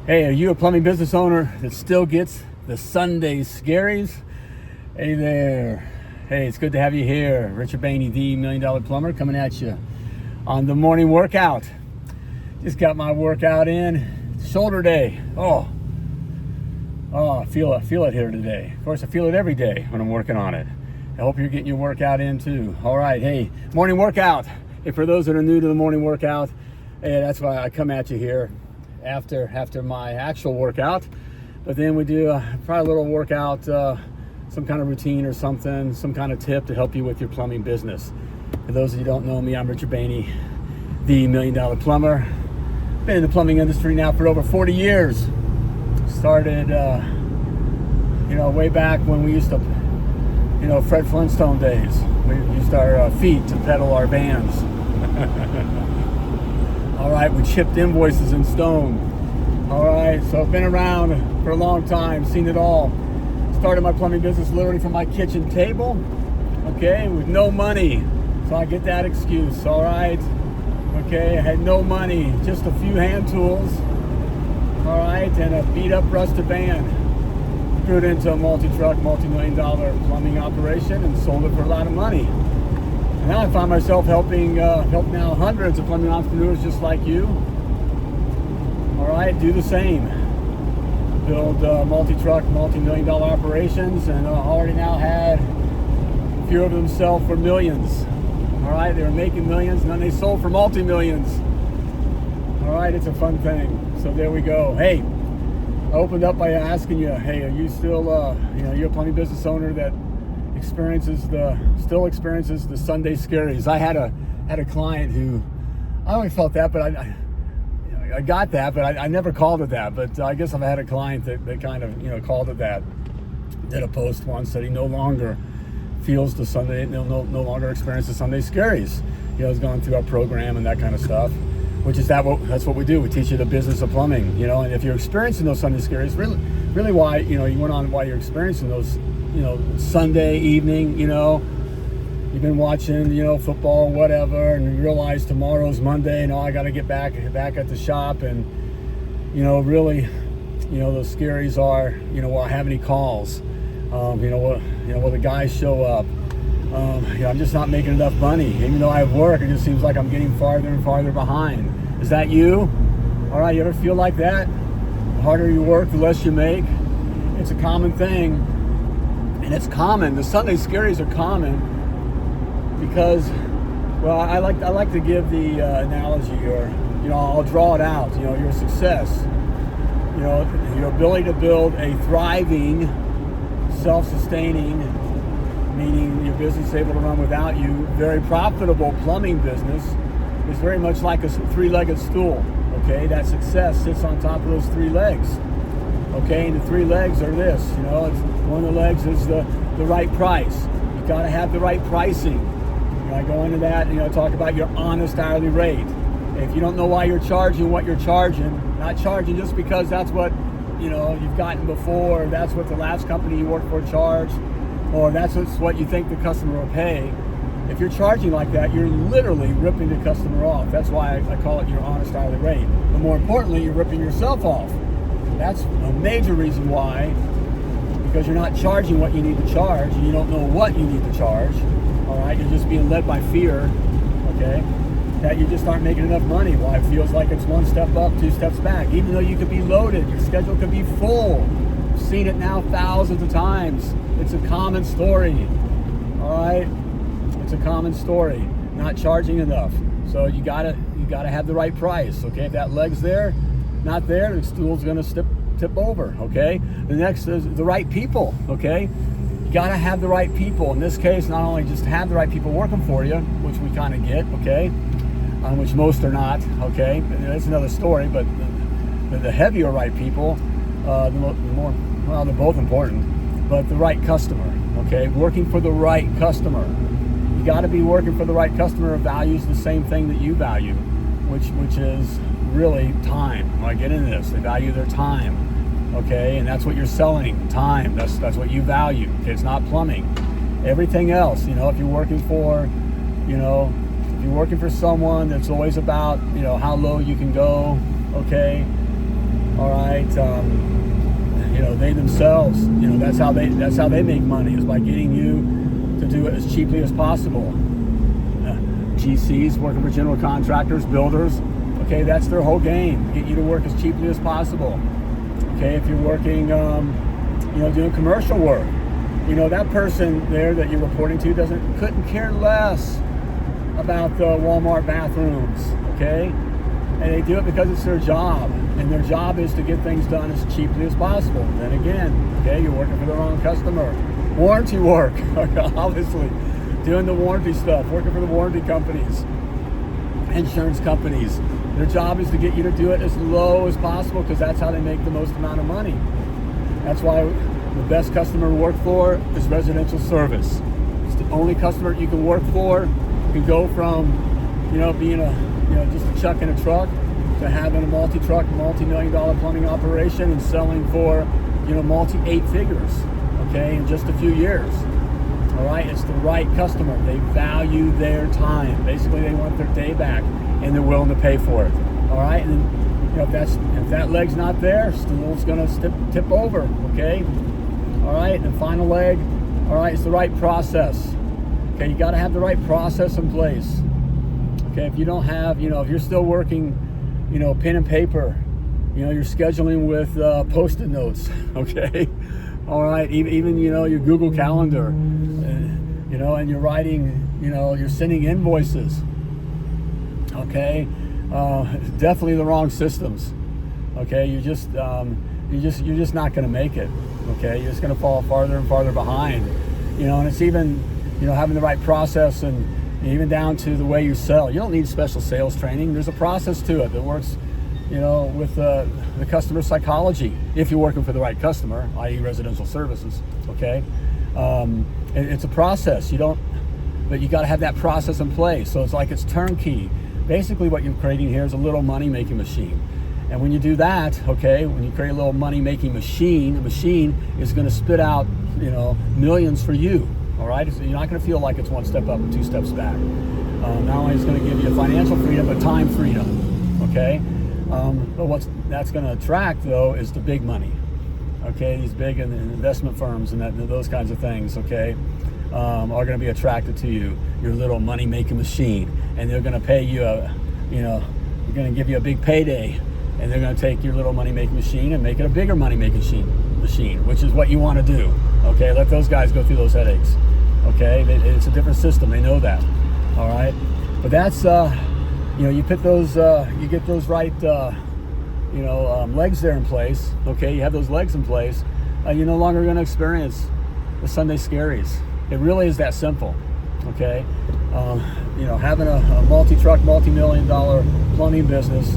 Hey, are you a plumbing business owner that still gets the Sunday scaries? Hey there. Hey, it's good to have you here. Richard Bainey, the $1 Million Plumber, coming at you on the morning workout. Just got my workout in. Shoulder day. Oh, I feel it here today. Of course, I feel it every day when I'm working on it. I hope you're getting your workout in too. All right, hey, morning workout. Hey, for those that are new to the morning workout, hey, that's why I come at you here after my actual workout. But then we do probably a little workout, some kind of routine or something, some kind of tip to help you with your plumbing business. For those of you who don't know me, I'm Richard Bainey, the $1 Million Plumber. Been in the plumbing industry now for over 40 years. Started, way back when we used to, Fred Flintstone days. We used our feet to pedal our vans. All right, we chipped invoices in stone. All right, so I've been around for a long time, seen it all. Started my plumbing business literally from my kitchen table, okay, with no money. So I get that excuse, all right? Okay, I had no money, just a few hand tools, all right, and a beat up rusted van. Threw it into a multi-truck, multi-million-dollar plumbing operation and sold it for a lot of money. And now I find myself helping now hundreds of plumbing entrepreneurs just like you. All right, do the same. Build multi-truck, multi-million-dollar operations, and already now had a few of them sell for millions. All right, they were making millions, and then they sold for multi-millions. All right, it's a fun thing. So there we go. Hey, I opened up by asking you, hey, are you still, you're a plumbing business owner that still experiences the Sunday scaries? I had a client who, I always felt that, but I got that, but I never called it that. But I guess I've had a client that kind of, called it that. Did a post once that he no longer feels the Sunday, no longer experiences Sunday scaries. He's gone through our program and that kind of stuff, which is that's what we do. We teach you the business of plumbing, and if you're experiencing those Sunday scaries, really why, you went on why you're experiencing those, Sunday evening, you've been watching, football, whatever, and you realize tomorrow's Monday, and I got to get back at the shop, and, really, those scaries are, will I have any calls? Will the guys show up? I'm just not making enough money. Even though I have work, it just seems like I'm getting farther and farther behind. Is that you? All right, you ever feel like that? The harder you work, the less you make. It's a common thing. And it's common. The Sunday scaries are common because, well, I like to give the analogy, or I'll draw it out. Your success, your ability to build a thriving, self-sustaining, meaning your business is able to run without you, very profitable plumbing business is very much like a three-legged stool. Okay, that success sits on top of those three legs. Okay, and the three legs are this, one of the legs is the right price. You got to have the right pricing. I go into that and talk about your honest hourly rate. If you don't know why you're charging what you're charging, not charging just because that's what you've gotten before, that's what the last company you worked for charged, or that's what you think the customer will pay. If you're charging like that, you're literally ripping the customer off. That's why I call it your honest hourly rate. But more importantly, you're ripping yourself off. That's a major reason why, because you're not charging what you need to charge, and you don't know what you need to charge. All right, you're just being led by fear, okay, that you just aren't making enough money. Well, it feels like it's one step up, two steps back, even though you could be loaded, your schedule could be full. I've seen it now thousands of times. It's a common story, all right? It's a common story, not charging enough. So you gotta have the right price, okay? If that leg's there, not there, the stool's gonna tip over, okay? The next is the right people, okay? You gotta have the right people. In this case, not only just have the right people working for you, which we kind of get, okay? Which most are not, okay? That's another story, but the heavier right people, the more, well, they're both important, but the right customer, okay? Working for the right customer. You gotta be working for the right customer who values the same thing that you value, which is really time. When I get into this, they value their time, okay? And that's what you're selling, time. That's what you value. Okay? It's not plumbing. Everything else, if you're working for, if you're working for someone that's always about, how low you can go, okay? All right, right. They themselves, that's how they make money, is by getting you to do it as cheaply as possible. GCs, working for general contractors, builders, okay, that's their whole game, get you to work as cheaply as possible. Okay, if you're working, doing commercial work, that person there that you're reporting to couldn't care less about the Walmart bathrooms, okay? And they do it because it's their job, and their job is to get things done as cheaply as possible. Then again, okay, you're working for the wrong customer. Warranty work, obviously, doing the warranty stuff, working for the warranty companies, insurance companies. Their job is to get you to do it as low as possible, because that's how they make the most amount of money. That's why the best customer to work for is residential service. It's the only customer you can work for. You can go from, being just a chuck in a truck to having a multi-truck, multi-million-dollar plumbing operation and selling for, multi-eight figures, okay, in just a few years. All right, it's the right customer. They value their time. Basically, they want their day back, and they're willing to pay for it. All right, and if that leg's not there, stool's gonna tip over. Okay. All right, and the final leg. All right, it's the right process. Okay, you got to have the right process in place. Okay, if you don't have, if you're still working, pen and paper, you're scheduling with Post-it notes. Okay. All right, even your Google Calendar, and you're writing, you're sending invoices. Okay, definitely the wrong systems. Okay, you're just not going to make it. Okay, you're just going to fall farther and farther behind. And it's even, having the right process, and even down to the way you sell. You don't need special sales training. There's a process to it that works, with the customer psychology, if you're working for the right customer, i.e. residential services, okay? It's a process. But you got to have that process in place. So it's turnkey. Basically what you're creating here is a little money-making machine. And when you do that, okay, when you create a little money-making machine, the machine is going to spit out, millions for you, all right? So you're not going to feel like it's one step up and two steps back. Not only is it going to give you financial freedom, but time freedom, okay? But what that's going to attract, though, is the big money, okay? These big investment firms and those kinds of things, okay, are going to be attracted to you, your little money-making machine, and they're going to pay you they're going to give you a big payday, and they're going to take your little money-making machine and make it a bigger money-making machine, which is what you want to do, okay? Let those guys go through those headaches, okay? It's a different system. They know that, all right? But that's, you put those, you get those right, legs there in place, okay? You have those legs in place, you're no longer going to experience the Sunday scaries. It really is that simple, okay? Having a multi-truck, multi-million-dollar plumbing business,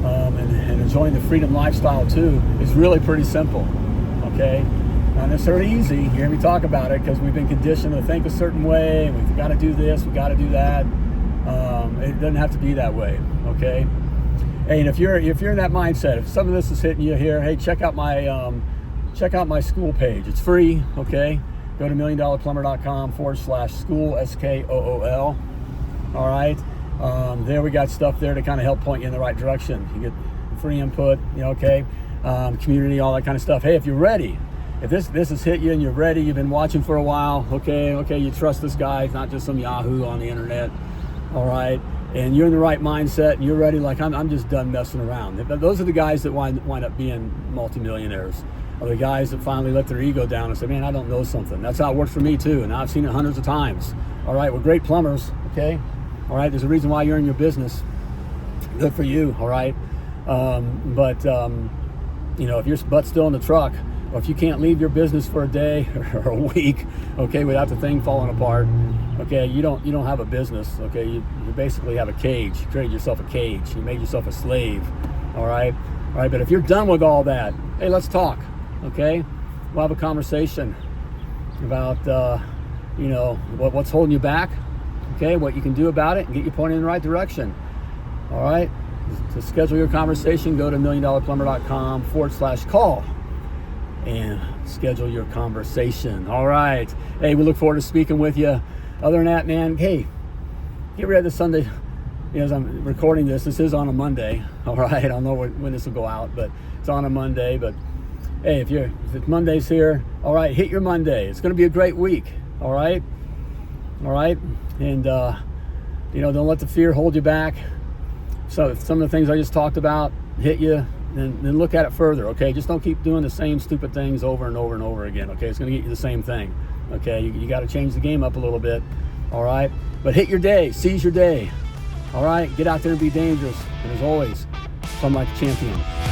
and enjoying the freedom lifestyle too is really pretty simple, okay? Not necessarily easy. You hear me talk about it because we've been conditioned to think a certain way, and we've got to do this, we've got to do that. It doesn't have to be that way, okay? Hey, and if you're in that mindset, if some of this is hitting you here, hey, check out my school page. It's free, okay? Go to milliondollarplumber.com/school, SKOOL. All right. There we got stuff there to kind of help point you in the right direction. You get free input, okay? Community, all that kind of stuff. Hey, if you're ready, if this has hit you and you're ready, you've been watching for a while, okay, you trust this guy, it's not just some Yahoo on the internet, all right? And you're in the right mindset and you're ready, like I'm just done messing around. Those are the guys that wind up being multimillionaires. Are the guys that finally let their ego down and say, man, I don't know something. That's how it works for me too, and I've seen it hundreds of times. All right, we're great plumbers, okay? All right, there's a reason why you're in your business. Good for you, all right? If your butt's still in the truck, or if you can't leave your business for a day or a week, okay, without the thing falling apart, okay, you don't have a business, okay? You basically have a cage. You created yourself a cage. You made yourself a slave, all right? All right, but if you're done with all that, hey, let's talk, okay? We'll have a conversation about, what's holding you back, okay, what you can do about it, and get you pointed in the right direction, all right? To schedule your conversation, go to milliondollarplumber.com/call and schedule your conversation. All right. Hey, we look forward to speaking with you. Other than that, man, hey, get rid of the as I'm recording this is on a Monday. All right, I don't know when this will go out, but it's on a Monday. But hey, if it's Monday's here, all right, hit your Monday. It's going to be a great week. All right, and don't let the fear hold you back. So if some of the things I just talked about hit you, then look at it further. Okay, just don't keep doing the same stupid things over and over and over again. Okay, it's going to get you the same thing. Okay, you got to change the game up a little bit. All right, but hit your day, seize your day. All right, get out there and be dangerous. And as always, plumb like a champion.